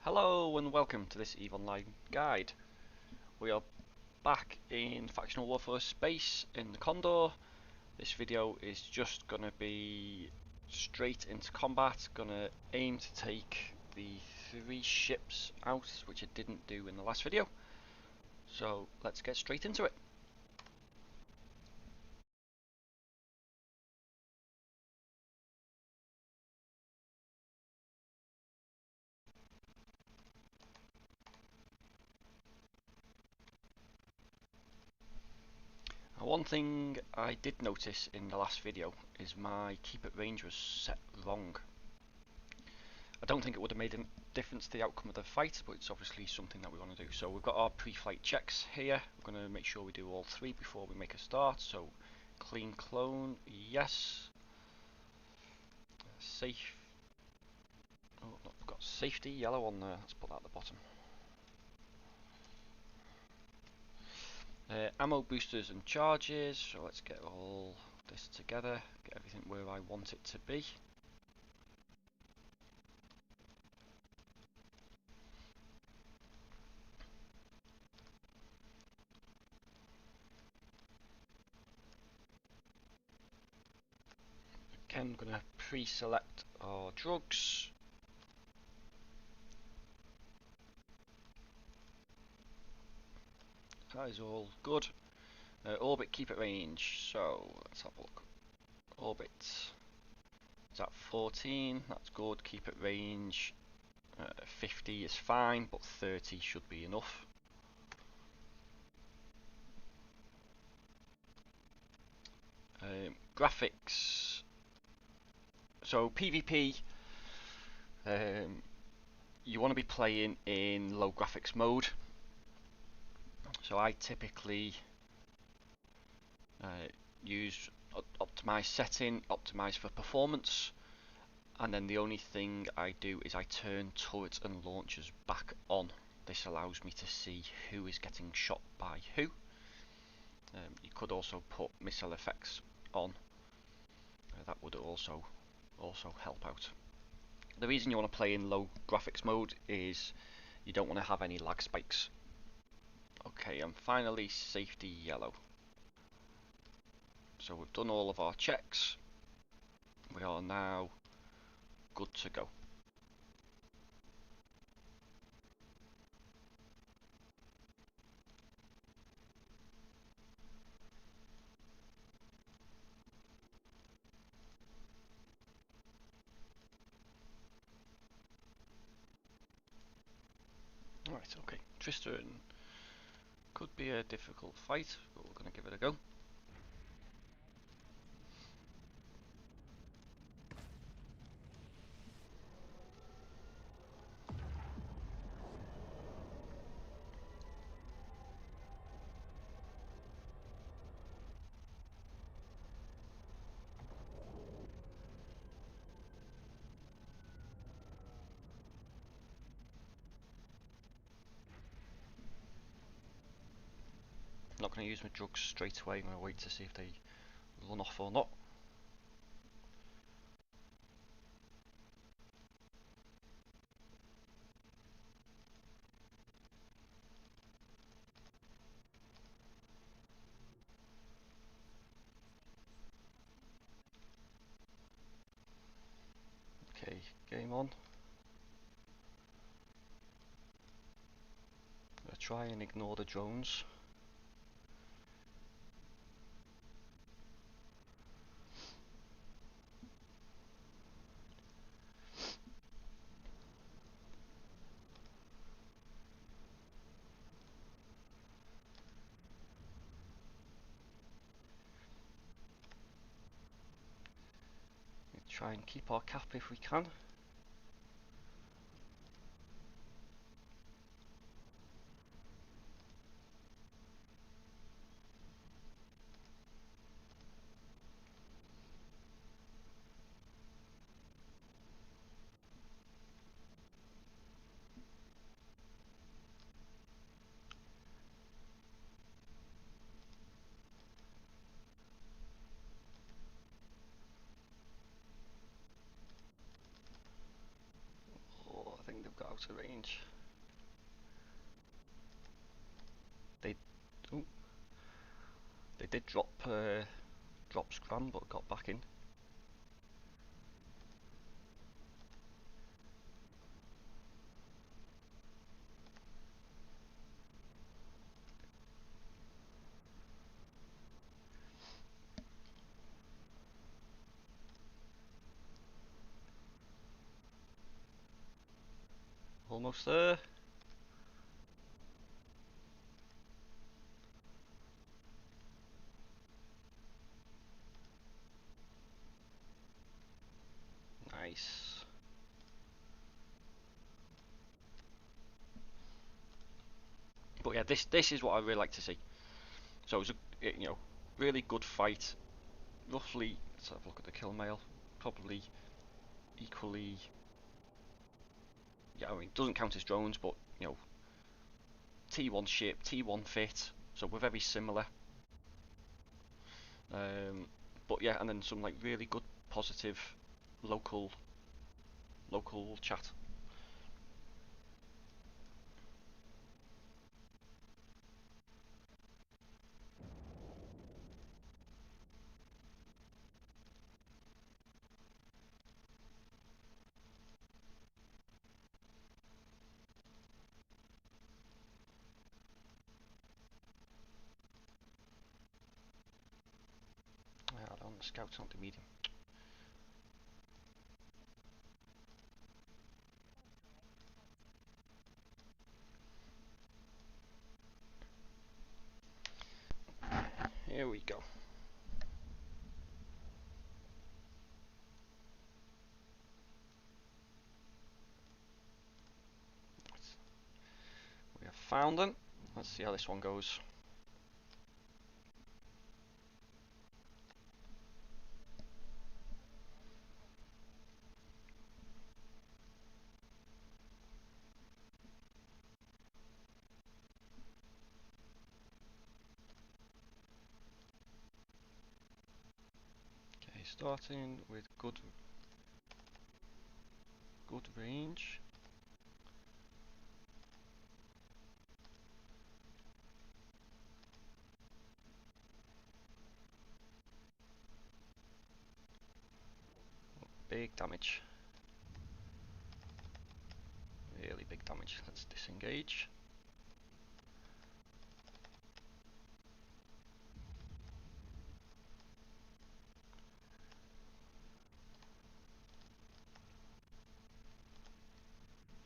Hello and welcome to this EVE Online guide. We are back in Factional Warfare Space in the Condor. This video is just going to be straight into combat. Going to aim to take the 3 ships out, which I didn't do in the last video. So let's get straight into it. One thing I did notice in the last video is my keep at range was set wrong. I don't think it would have made a difference to the outcome of the fight, but it's obviously something that we want to do. So we've got our pre-flight checks here. We're going to make sure we do all 3 before we make a start. So clean clone, yes. Safe. Oh, no, we've got safety yellow on there. Let's put that at the bottom. Ammo boosters and charges. So let's get all this together. Get everything where I want it to be. Again, I'm going to pre-select our drugs. That is all good. Orbit keep at range, so let's have a look. Orbit is at 14, that's good. Keep at range 50 is fine, but 30 should be enough. Graphics, so PvP, you want to be playing in low graphics mode. So I typically use optimize setting, optimize for performance, and then the only thing I do is I turn turrets and launchers back on. This allows me to see who is getting shot by who. You could also put missile effects on. That would also help out. The reason you want to play in low graphics mode is you don't want to have any lag spikes. Okay, and finally safety yellow. So we've done all of our checks. We are now good to go. Alright, okay. Tristan could be a difficult fight, but we're going to give it a go. I'm not going to use my drugs straight away. I'm going to wait to see if they run off or not. Okay, game on. I'm going to try and ignore the drones. Try and keep our cap if we can. out of range. They, ooh, they did drop Scram, but got back in. Almost there. Nice. But yeah, this is what I really like to see. So it was a really good fight. Roughly, let's have a look at the kill mail. Probably equally. Yeah, I mean, it doesn't count as drones, but T1 ship, T1 fit, so we're very similar. But yeah, and then some like really good, positive, local chat. Yeah, on the scouts on the medium. Here we go. We have found them. Let's see how this one goes. Okay, starting with good range. Big damage. Really big damage. Let's disengage.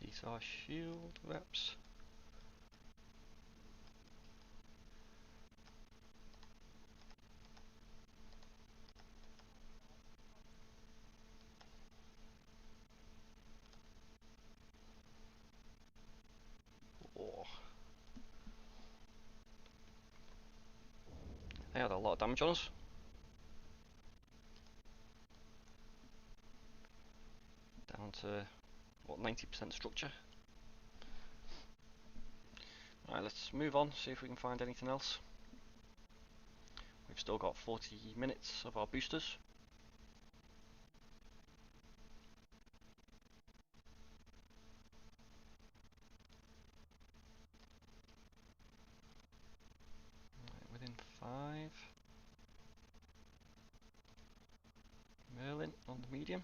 These are shield reps. Oh. They had a lot of damage on us. Down to, what, 90% structure. Alright, let's move on, see if we can find anything else. We've still got 40 minutes of our boosters. Right, within 5. Merlin on the medium.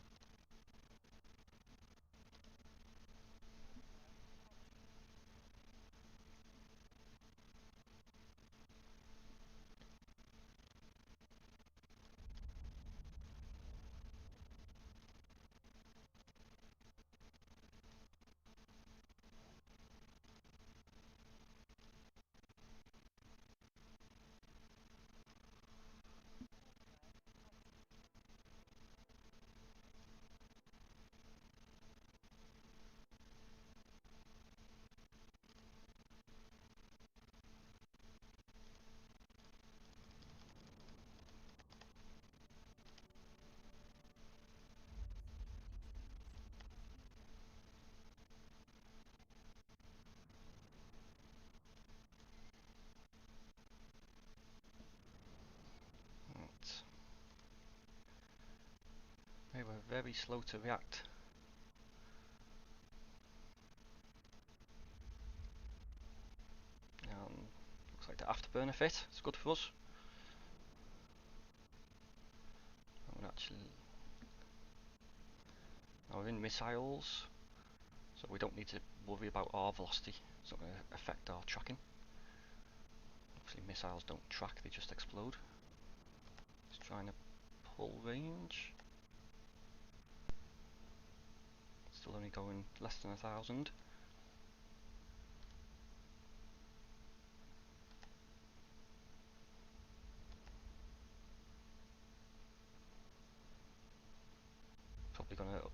Right. They were very slow to react. afterburner fit. It's good for us. Now we're in missiles, so we don't need to worry about our velocity. It's not going to affect our tracking. Obviously missiles don't track, they just explode. Just trying to pull range. Still only going less than 1,000. Probably going to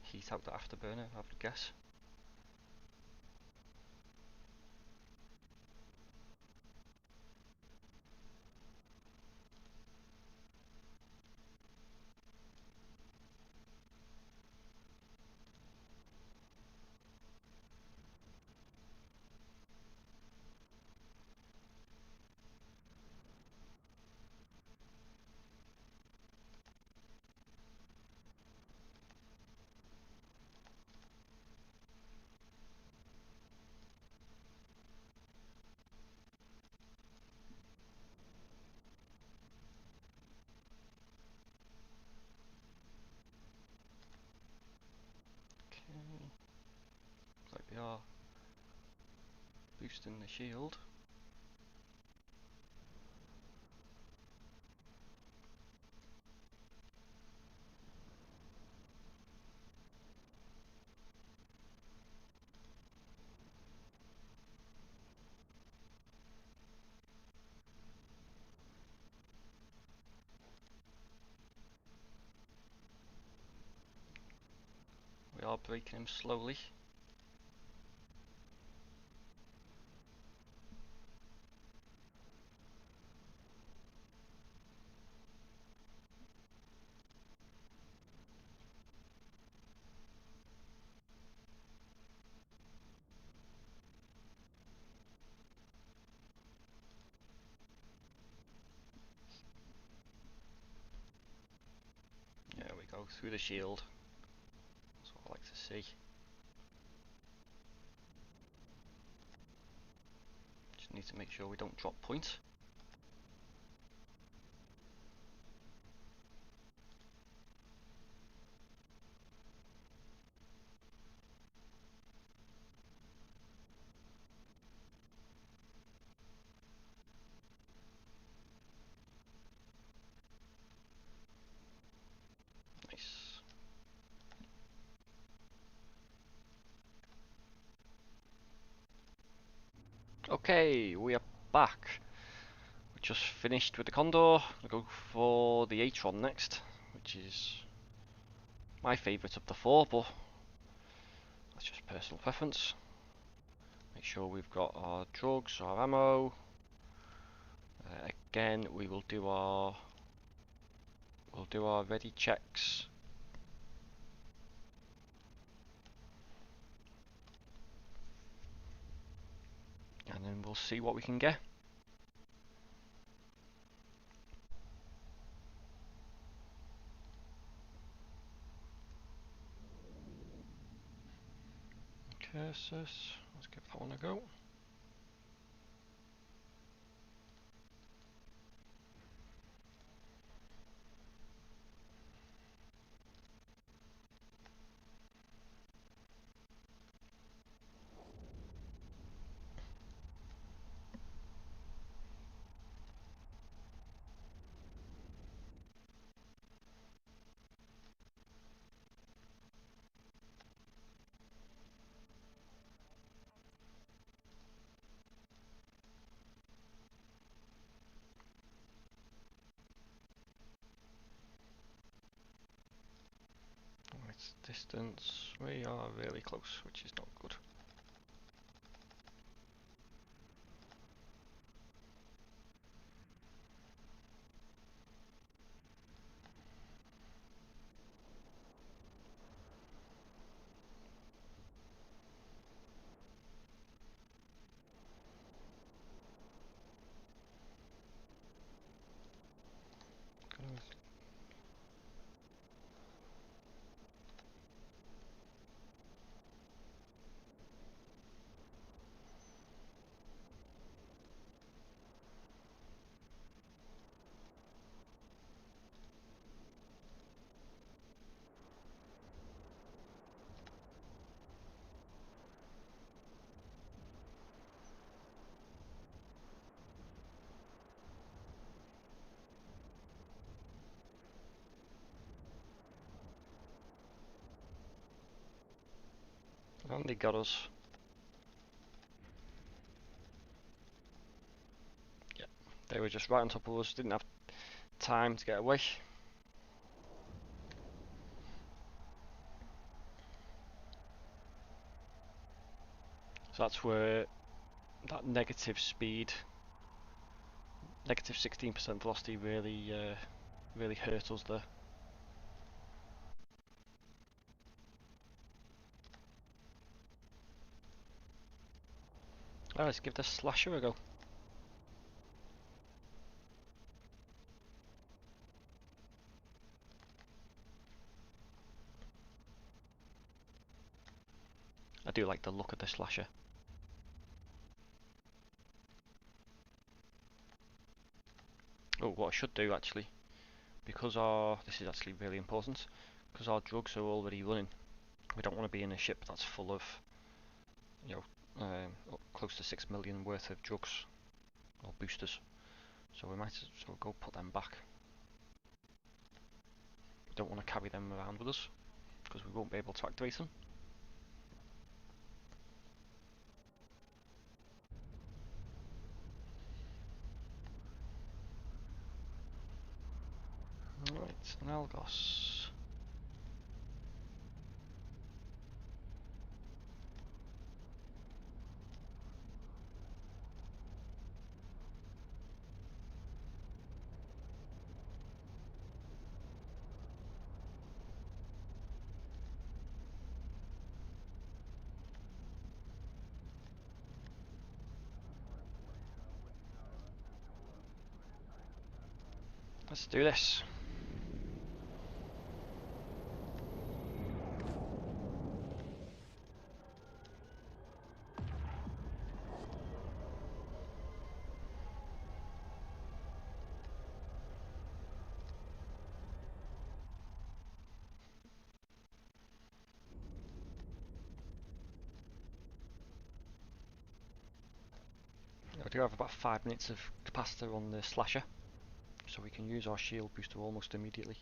heat out the afterburner, I would guess. Okay. Looks like they are boosting the shield. We are breaking him slowly. There we go, through the shield. That's what I like to see. Just need to make sure we don't drop points. Nice. Okay, we are back. We just finished with the Condor. We'll go for the Atron next, which is my favourite of the four, but that's just personal preference. Make sure we've got our drugs, our ammo. Again, we'll do our ready checks. And then we'll see what we can get. Cursus, let's give that one a go. Right, distance, we are really close, which is not good. And they got us. Yeah, they were just right on top of us, didn't have time to get away. So that's where that negative speed, negative 16% velocity really hurt us there. Alright, let's give this slasher a go. I do like the look of the slasher. Oh, what I should do actually, because this is actually really important, because our drugs are already running. We don't want to be in a ship that's full of, you know, close to 6 million worth of drugs or boosters. So we might as well go put them back. We don't want to carry them around with us, because we won't be able to activate them. Right, an Algos. Let's do this. We do have about 5 minutes of capacitor on the slasher, so we can use our shield booster almost immediately.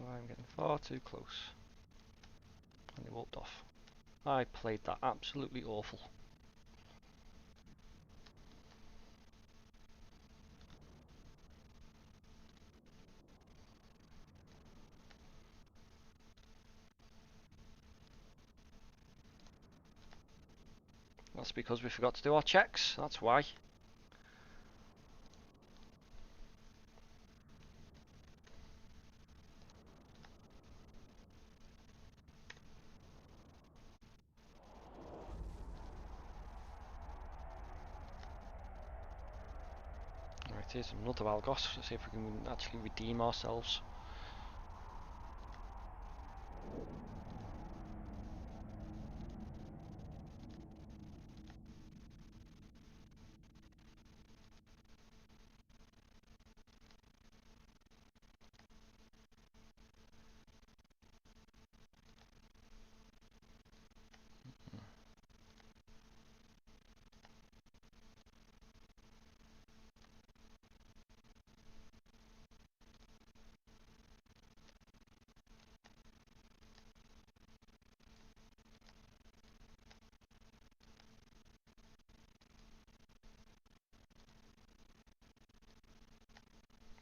I'm getting far too close. And they walked off. I played that absolutely awful. That's because we forgot to do our checks, that's why. Right, here's another Algos. Let's see if we can actually redeem ourselves.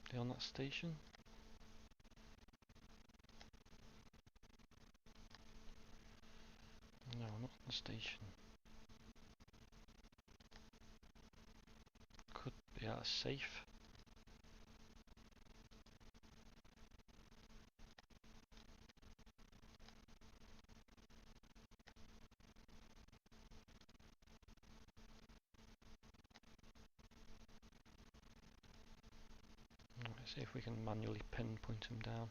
Are they on that station? No, not on the station. Could be at a safe. See if we can manually pinpoint them down.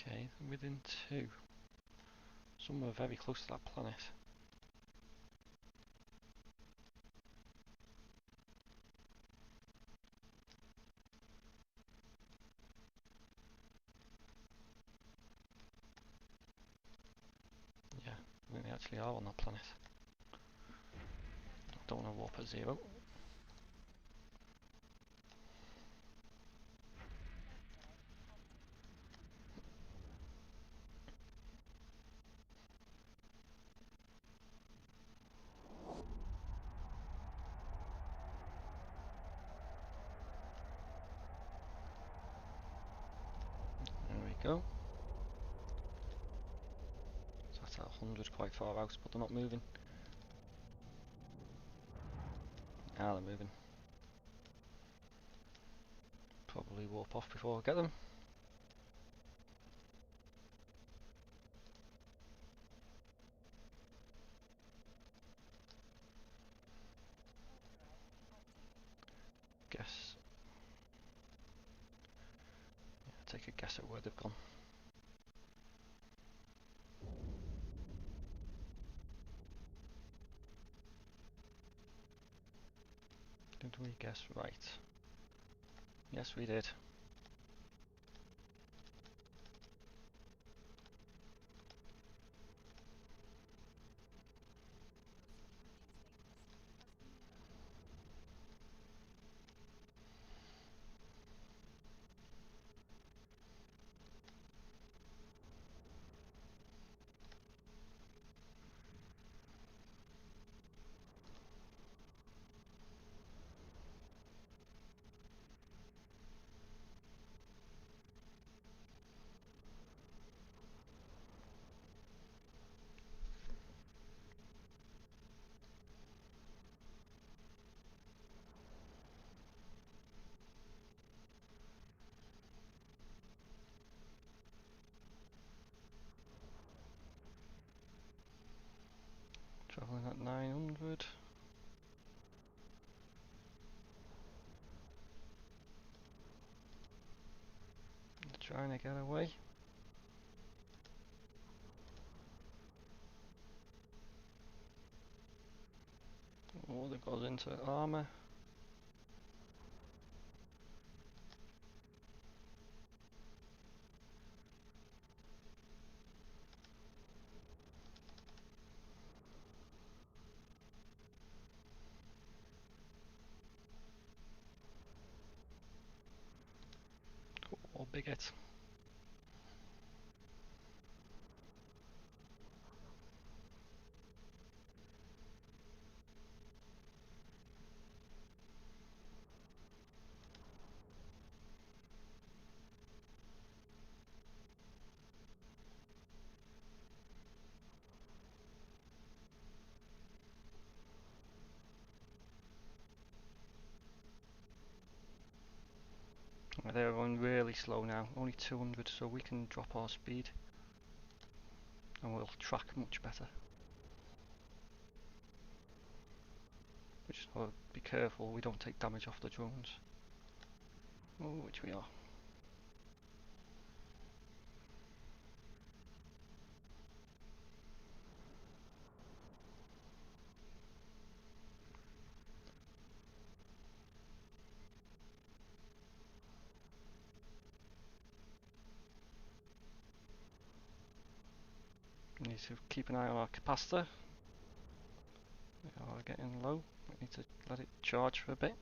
Okay, within 2. Somewhere very close to that planet. Yeah, I think they actually are on that planet. I don't want to warp at 0. There we go. So that's at 100, quite far out, but they're not moving. Ah, they're moving. Probably warp off before I get them. Guess. Yeah, take a guess at where they've gone. Did we guess right? Yes, we did. Travelling at 900. Trying to get away. Oh, they got into armour. Oh, big hit. They're going really slow now, only 200, so we can drop our speed and we'll track much better. We just want to be careful we don't take damage off the drones. Oh, which we are. We need to keep an eye on our capacitor. We are getting low. We need to let it charge for a bit.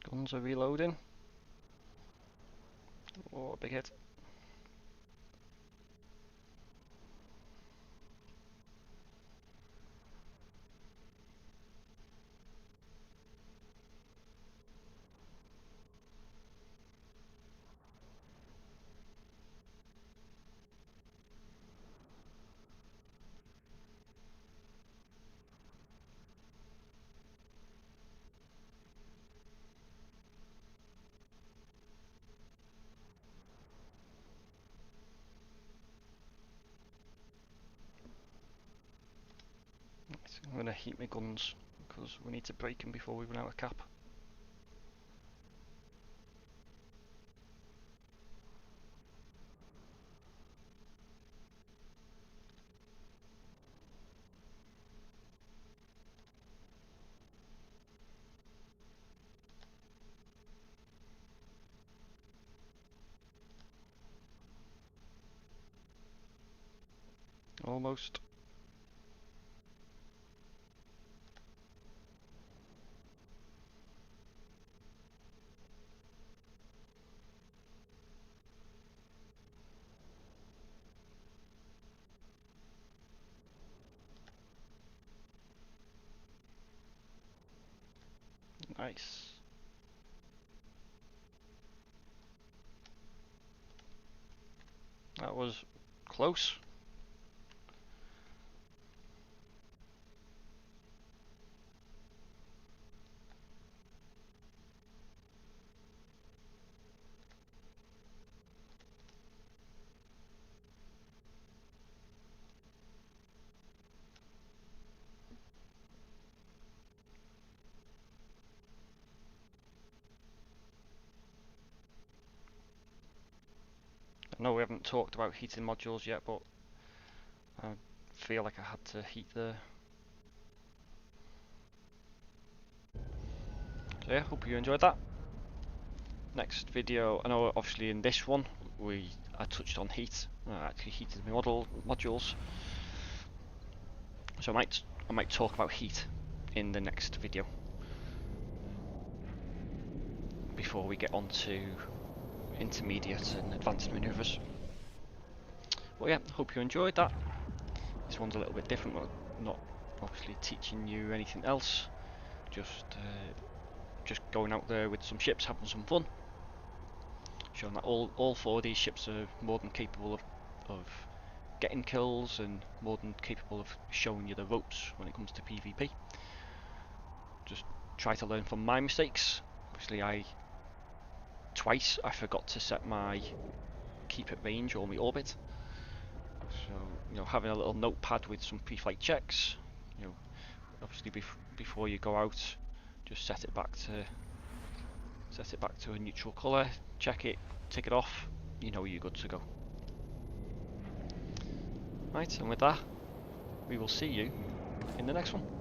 Guns are reloading. Oh, big hit. I'm going to heat my guns because we need to break them before we run out of cap. Almost. Nice. That was close. I know we haven't talked about heating modules yet, but I feel like I had to heat there. So yeah, hope you enjoyed that. Next video, I know obviously in this one I touched on heat. I actually heated my modules. So I might talk about heat in the next video before we get on to intermediate and advanced manoeuvres. Well, yeah, hope you enjoyed that. This one's a little bit different. We're not obviously teaching you anything else. Just going out there with some ships, having some fun. Showing that all four of these ships are more than capable of getting kills and more than capable of showing you the ropes when it comes to PvP. Just try to learn from my mistakes. Obviously, twice I forgot to set my keep at range or my orbit. So having a little notepad with some pre-flight checks. Obviously before you go out, just set it back to a neutral colour. Check it, tick it off. You're good to go. Right, and with that, we will see you in the next one.